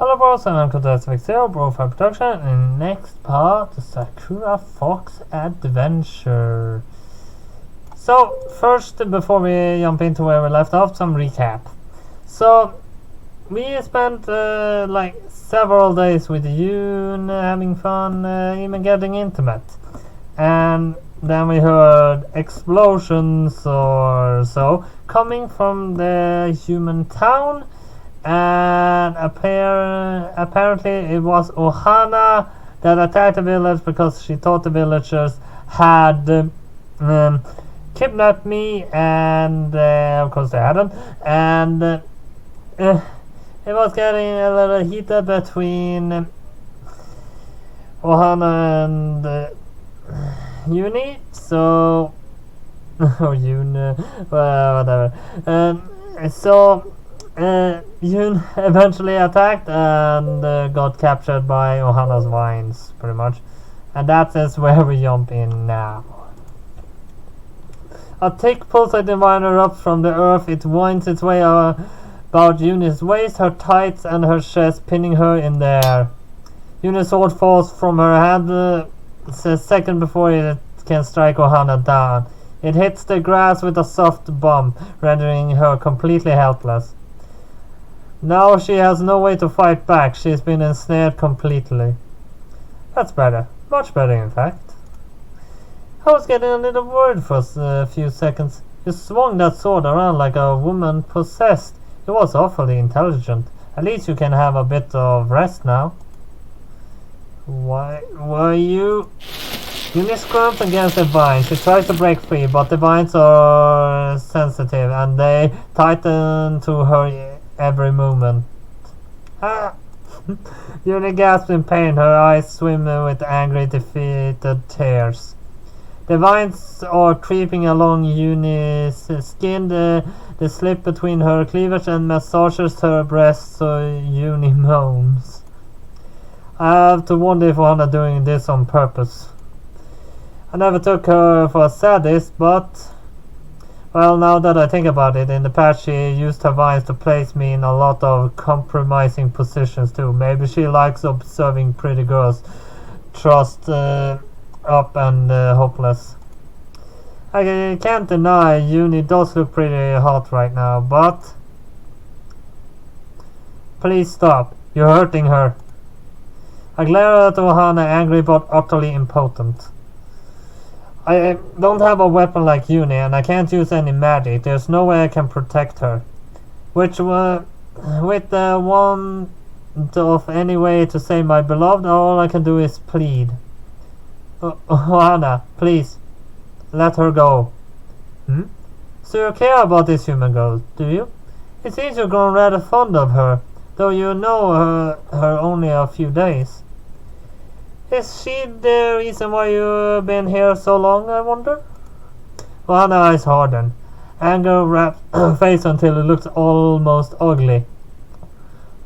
Hello bros, and welcome to SVX0 BroFive production, and next part, the Sakura Fox Adventure. So, first, before we jump into where we left off, some recap. So, we spent like several days with Yoon, having fun, even getting intimate. And then we heard explosions or so coming from the human town. And apparently it was Ohana that attacked the village because she thought the villagers had kidnapped me, and of course they hadn't. And it was getting a little heated between Ohana and Uni, so or Yoon, whatever. So Yoon eventually attacked and got captured by Ohana's vines, pretty much. And that is where we jump in now. A thick pulsating vine erupts from the earth. It winds its way about Yuni's waist, her tights, and her chest, pinning her in the air. Yuni's sword falls from her hand a second before it can strike Ohana down. It hits the grass with a soft bump, rendering her completely helpless. Now she has no way to fight back. She's been ensnared completely. That's better. Much better, in fact. I was getting a little worried for a few seconds. You swung that sword around like a woman possessed. It was awfully intelligent. At least you can have a bit of rest now. Why were you... Yuni scrums against the vine. She tries to break free, but the vines are sensitive and they tighten to her every movement. Ah! Yuni gasps in pain, her eyes swim with angry, defeated tears. The vines are creeping along Yuni's skin. They slip between her cleavage and massages her breast, so Yuni moans. I have to wonder if Ohana doing this on purpose. I never took her for a sadist, but... well, now that I think about it, in the past she used her vines to place me in a lot of compromising positions too. Maybe she likes observing pretty girls trussed up and hopeless. I can't deny Uni does look pretty hot right now, but... please stop. You're hurting her. I glare at Ohana, angry but utterly impotent. I don't have a weapon like Uni, and I can't use any magic. There's no way I can protect her. With the want of any way to save my beloved, all I can do is plead. Ohana, please, let her go. So you care about this human girl, do you? It seems you've grown rather fond of her, though you know her only a few days. Is she the reason why you've been here so long, I wonder? Ohana's eyes harden. Anger wraps her face until it looks almost ugly.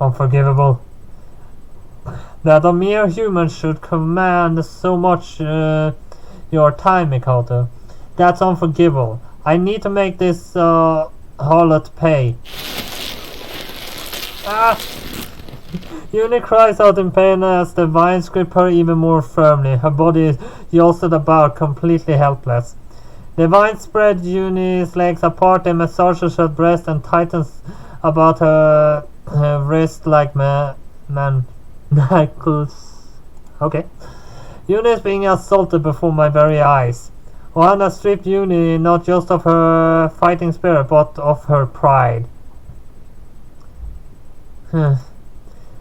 Unforgivable. That a mere human should command so much your time, Mikoto. That's unforgivable. I need to make this harlot pay. Ah! Uni cries out in pain as the vines grip her even more firmly. Her body is jostled about, completely helpless. The vines spread Uni's legs apart, and massages her breast and tightens about her wrist like manacles. Okay. Uni is being assaulted before my very eyes. Ohana stripped Uni not just of her fighting spirit, but of her pride.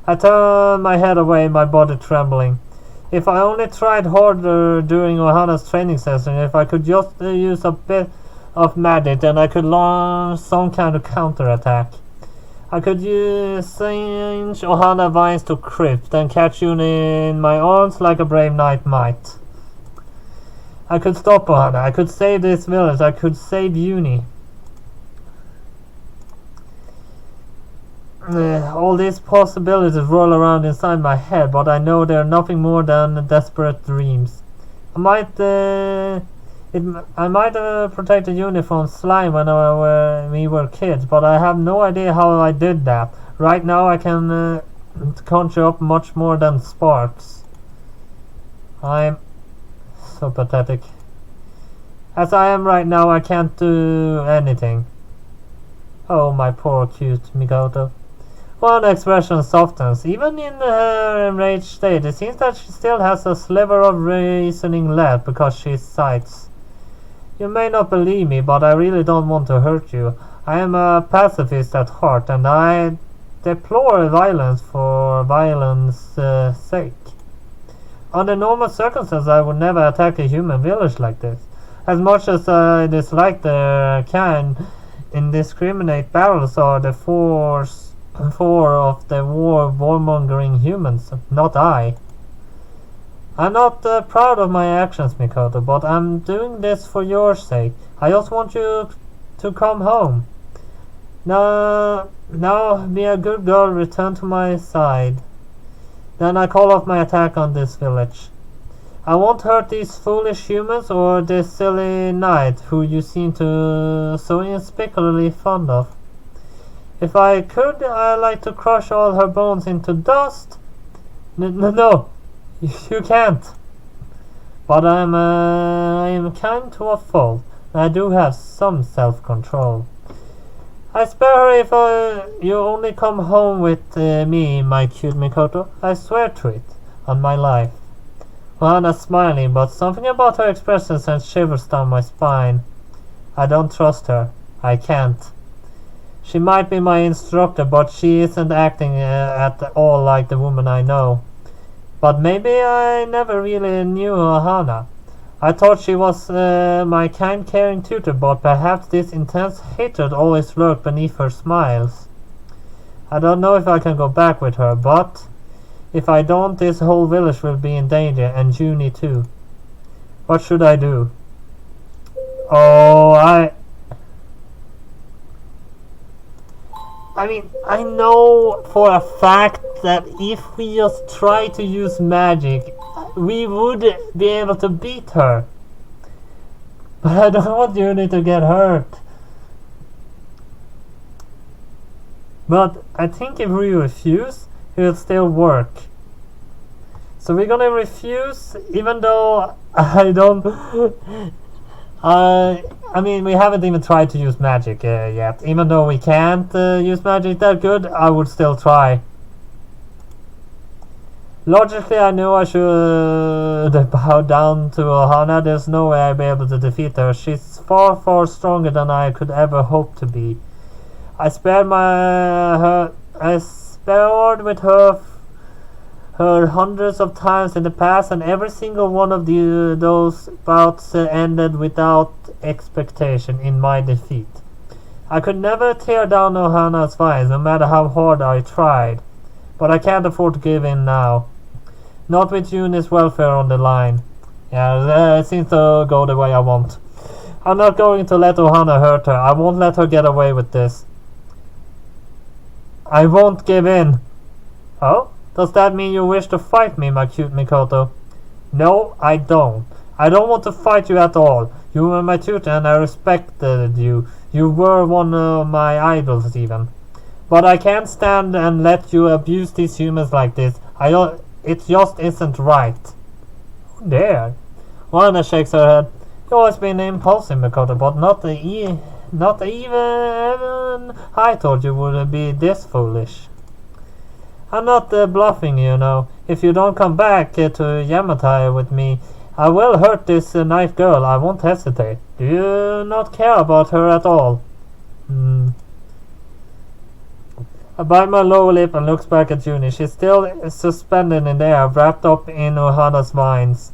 I turn my head away, my body trembling. If I only tried harder during Ohana's training session, if I could just use a bit of magic, then I could launch some kind of counterattack. I could singe Ohana vines to crisp, then catch Uni in my arms like a brave knight might. I could stop Ohana, I could save this village, I could save Uni. All these possibilities roll around inside my head, but I know they're nothing more than desperate dreams. I might protected Uni from slime when we were kids, but I have no idea how I did that. Right now I can to conjure up much more than sparks. I'm so pathetic. As I am right now, I can't do anything. Oh, my poor cute Mikoto. One expression softens. Even in her enraged state, it seems that she still has a sliver of reasoning left because she sighs. You may not believe me, but I really don't want to hurt you. I am a pacifist at heart, and I deplore violence for violence' sake. Under normal circumstances, I would never attack a human village like this. As much as I dislike their kind, indiscriminate battles are the four of the warmongering humans, not I. I'm not proud of my actions, Mikoto, but I'm doing this for your sake. I just want you to come home. Now, be a good girl, return to my side. Then I call off my attack on this village. I won't hurt these foolish humans or this silly knight who you seem to so inexplicably fond of. If I could, I'd like to crush all her bones into dust. No, you can't. But I am kind to a fault, and I do have some self-control. I spare her if you only come home with me, my cute Mikoto. I swear to it, on my life. Ohana's smiling, but something about her expression sends shivers down my spine. I don't trust her. I can't. She might be my instructor, but she isn't acting at all like the woman I know. But maybe I never really knew Ohana. I thought she was my kind, caring tutor, but perhaps this intense hatred always lurked beneath her smiles. I don't know if I can go back with her, but if I don't, this whole village will be in danger, and Junie too. What should I do? Oh, I mean, I know for a fact that if we just try to use magic, we would be able to beat her. But I don't want Junie to get hurt. But I think if we refuse, it will still work. So we're gonna refuse, even though I don't... I mean, we haven't even tried to use magic yet. Even though we can't use magic that good, I would still try. Logically, I knew I should bow down to Ohana. There's no way I'd be able to defeat her. She's far, far stronger than I could ever hope to be. I spared with her hundreds of times in the past, and every single one of those bouts ended without expectation in my defeat. I could never tear down Ohana's vines, no matter how hard I tried. But I can't afford to give in now. Not with Junie's welfare on the line. Yeah, it seems to go the way I want. I'm not going to let Ohana hurt her. I won't let her get away with this. I won't give in. Oh? Does that mean you wish to fight me, my cute Mikoto? No, I don't. I don't want to fight you at all. You were my tutor and I respected you. You were one of my idols even. But I can't stand and let you abuse these humans like this. It just isn't right. Oh dear. Ohana shakes her head. You've always been impulsive, Mikoto, but not even I thought you would be this foolish. I'm not bluffing, you know. If you don't come back to Yamatai with me, I will hurt this knife girl. I won't hesitate. Do you not care about her at all? I bite my lower lip and looks back at Junie. She's still suspended in the air, wrapped up in Ohana's vines.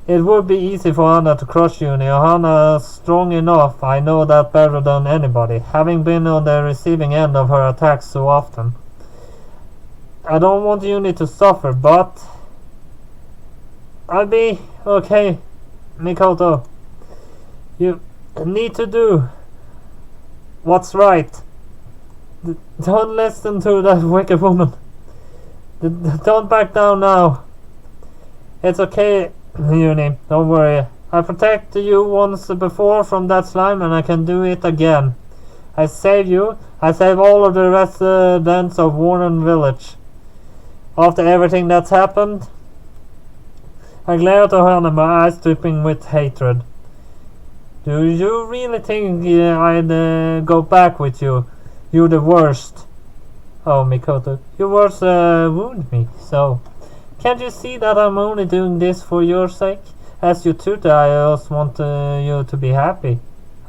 It would be easy for Ohana to crush Junie. Ohana's strong enough. I know that better than anybody, having been on the receiving end of her attacks so often. I don't want Junie to suffer, but I'll be okay, Mikoto. You need to do what's right. Don't listen to that wicked woman. Don't back down now. It's okay, Junie. Don't worry. I protected you once before from that slime, and I can do it again. I save you. I save all of the residents of Warren Village. After everything that's happened? I glare at Ohana, my eyes dripping with hatred. Do you really think I'd go back with you? You're the worst. Oh, Mikoto, your words wound me, so. Can't you see that I'm only doing this for your sake? As your tutor, I just want you to be happy.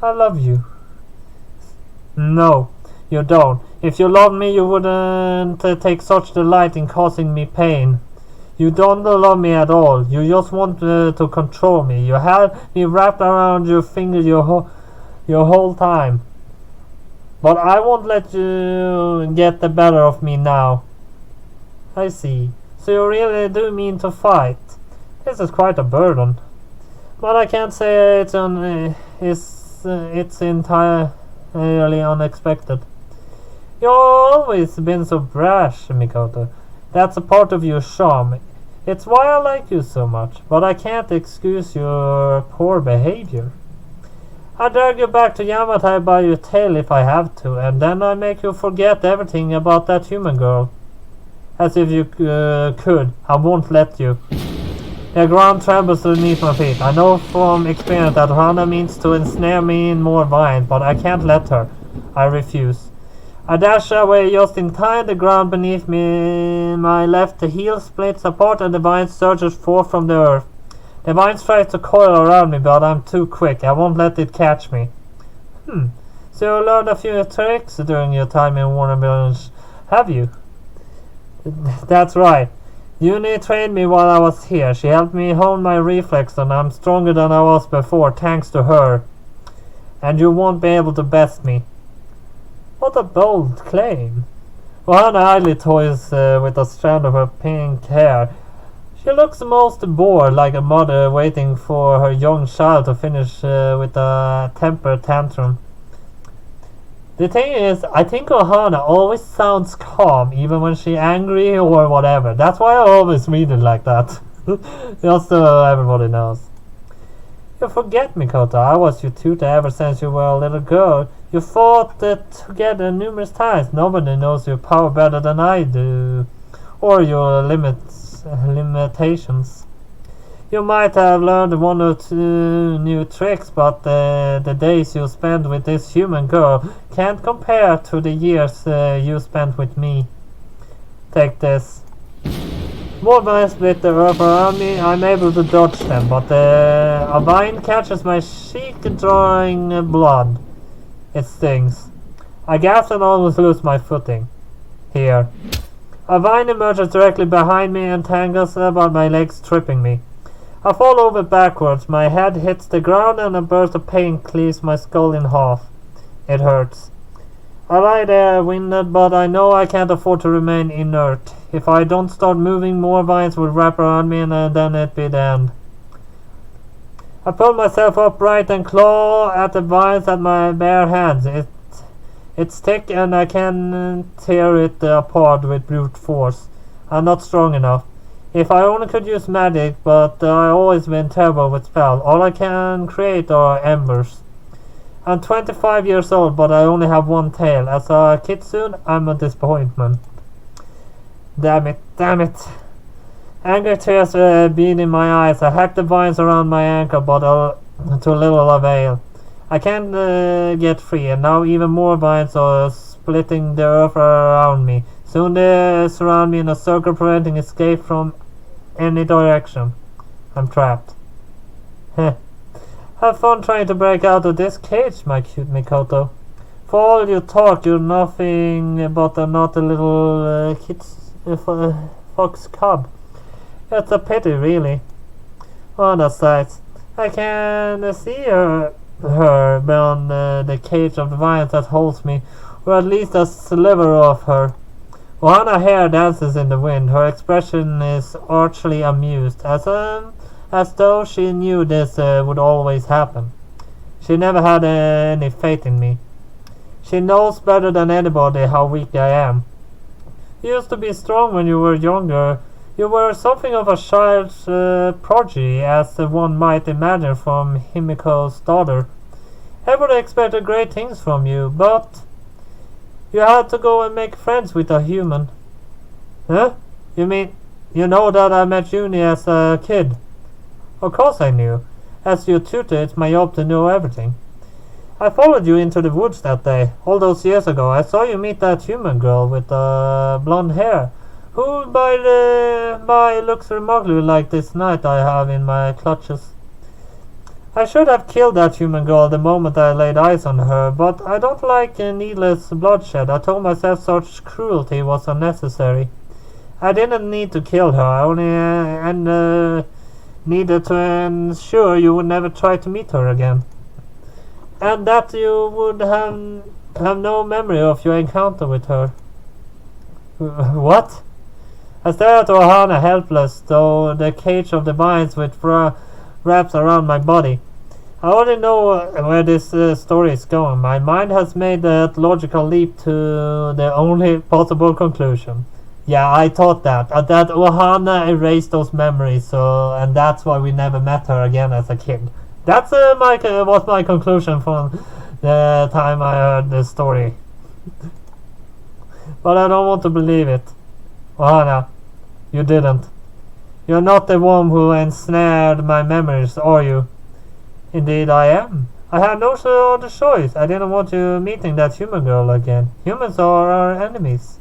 I love you. No, you don't. If you loved me, you wouldn't take such delight in causing me pain. You don't love me at all. You just want to control me. You had me wrapped around your finger your whole time. But I won't let you get the better of me now. I see. So you really do mean to fight. This is quite a burden. But I can't say it's entirely unexpected. You've always been so brash, Mikoto. That's a part of your charm. It's why I like you so much, but I can't excuse your poor behavior. I drag you back to Yamatai by your tail if I have to, and then I make you forget everything about that human girl. As if you could. I won't let you. The ground trembles beneath my feet. I know from experience that Ohana means to ensnare me in more vines, but I can't let her. I refuse. I dash away just in time. The ground beneath me, my left heel splits apart and the vine surges forth from the earth. The vine tries to coil around me, but I'm too quick. I won't let it catch me. So you learned a few tricks during your time in Warner Village, have you? That's right. Uni trained me while I was here. She helped me hone my reflex and I'm stronger than I was before, thanks to her. And you won't be able to best me. What a bold claim. Ohana idly toys with a strand of her pink hair. She looks most bored, like a mother waiting for her young child to finish with a temper tantrum. The thing is, I think Ohana always sounds calm, even when she's angry or whatever. That's why I always read it like that. Just so everybody knows. You forget, Mikoto, I was your tutor ever since you were a little girl. You fought together numerous times. Nobody knows your power better than I do. Or your limitations. You might have learned one or two new tricks, but the days you spent with this human girl can't compare to the years you spent with me. Take this. More vines split the earth around me. I'm able to dodge them, but a vine catches my cheek, drawing blood. It stings. I gasp and almost lose my footing. Here. A vine emerges directly behind me and tangles about my legs, tripping me. I fall over backwards. My head hits the ground and a burst of pain cleaves my skull in half. It hurts. I lie there, winded, but I know I can't afford to remain inert. If I don't start moving, more vines will wrap around me and then it'd be the end. I pull myself upright and claw at the vines at my bare hands. It's thick and I can tear it apart with brute force. I'm not strong enough. If I only could use magic, but I've always been terrible with spells. All I can create are embers. I'm 25 years old, but I only have one tail. As a kitsune, I'm a disappointment. Damn it. Anger tears bead in my eyes. I hack the vines around my ankle, but to little avail. I can't get free, and now even more vines are splitting the earth around me. Soon they surround me in a circle, preventing escape from any direction. I'm trapped. Have fun trying to break out of this cage, my cute Mikoto. For all you talk, you're nothing but a naughty little fox cub. It's a pity, really. On the sides, I can see her beyond the cage of vines that holds me, or at least a sliver of her. Ohana's hair dances in the wind. Her expression is archly amused, as though she knew this would always happen. She never had any faith in me. She knows better than anybody how weak I am. You used to be strong when you were younger. You were something of a child's prodigy, as one might imagine from Himiko's daughter. Everybody expected great things from you, but you had to go and make friends with a human. Huh? You mean, you know that I met Juni as a kid? Of course I knew. As your tutor, it's my job to know everything. I followed you into the woods that day, all those years ago. I saw you meet that human girl with blonde hair, who by looks remarkably like this knight I have in my clutches. I should have killed that human girl the moment I laid eyes on her, but I don't like needless bloodshed. I told myself such cruelty was unnecessary. I didn't need to kill her, I only needed to ensure you would never try to meet her again. And that you would have no memory of your encounter with her. What? I stared at Ohana helpless, though the cage of the vines with wraps around my body. I already know where this story is going. My mind has made that logical leap to the only possible conclusion. Yeah, I thought that. That Ohana erased those memories, and that's why we never met her again as a kid. That's was my conclusion from the time I heard the story. But I don't want to believe it. Ohana, you didn't. You're not the one who ensnared my memories, are you? Indeed I am. I had no other choice. I didn't want you meeting that human girl again. Humans are our enemies.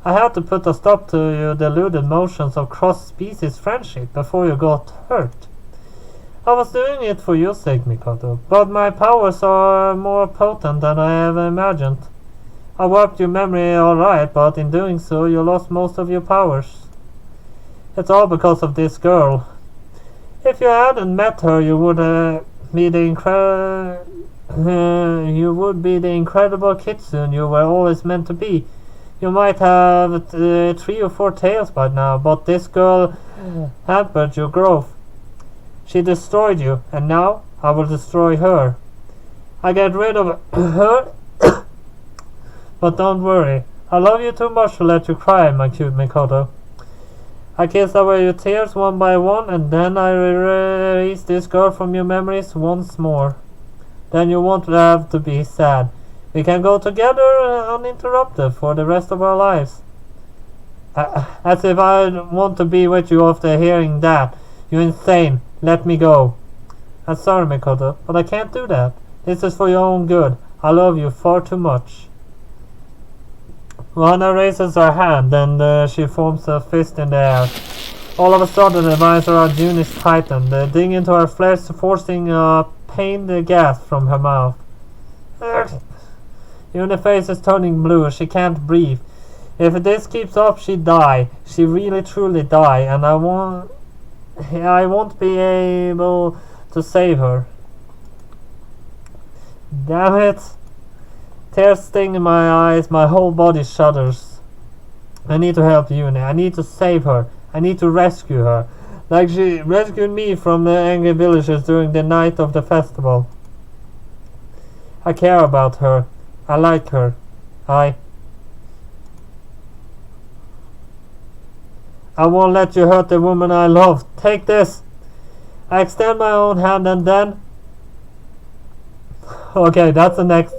I had to put a stop to your deluded notions of cross-species friendship before you got hurt. I was doing it for your sake, Mikoto, but my powers are more potent than I ever imagined. I wiped your memory alright, but in doing so you lost most of your powers. It's all because of this girl. If you hadn't met her, you would be the incredible kitsune you were always meant to be. You might have 3 or 4 tails by now, but this girl hampered your growth. She destroyed you, and now I will destroy her. I get rid of her, but don't worry. I love you too much to let you cry, my cute Mikoto. I kiss away your tears one by one, and then I erase this girl from your memories once more. Then you won't have to be sad. We can go together uninterrupted for the rest of our lives. As if I want to be with you after hearing that. You insane. Let me go. I'm sorry, Mikoto, but I can't do that. This is for your own good. I love you far too much. Ohana raises her hand, and she forms a fist in the air. All of a sudden, the vines around Juni's tighten. They dig into her flesh, forcing a pained gasp from her mouth. Juni's face is turning blue. She can't breathe. If this keeps up, she die. She really truly die, and I won't be able to save her. Damn it. Tears sting in my eyes, my whole body shudders. I need to help Juni. I need to save her. I need to rescue her. Like she rescued me from the angry villagers during the night of the festival. I care about her. I like her. I won't let you hurt the woman I love. Take this. I extend my own hand and then... Okay, that's the next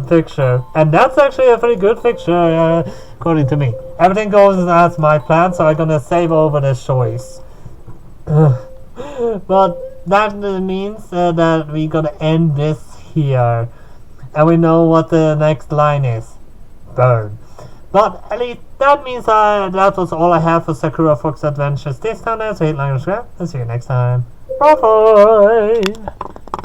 picture. And that's actually a pretty good picture, according to me. Everything goes as my plan, so I'm gonna save over the choice. But that means that we're gonna end this here. And we know what the next line is. Burn. But at least that means that was all I have for Sakura Fox Adventures this time. So hit like and subscribe, and see you next time. BroFive!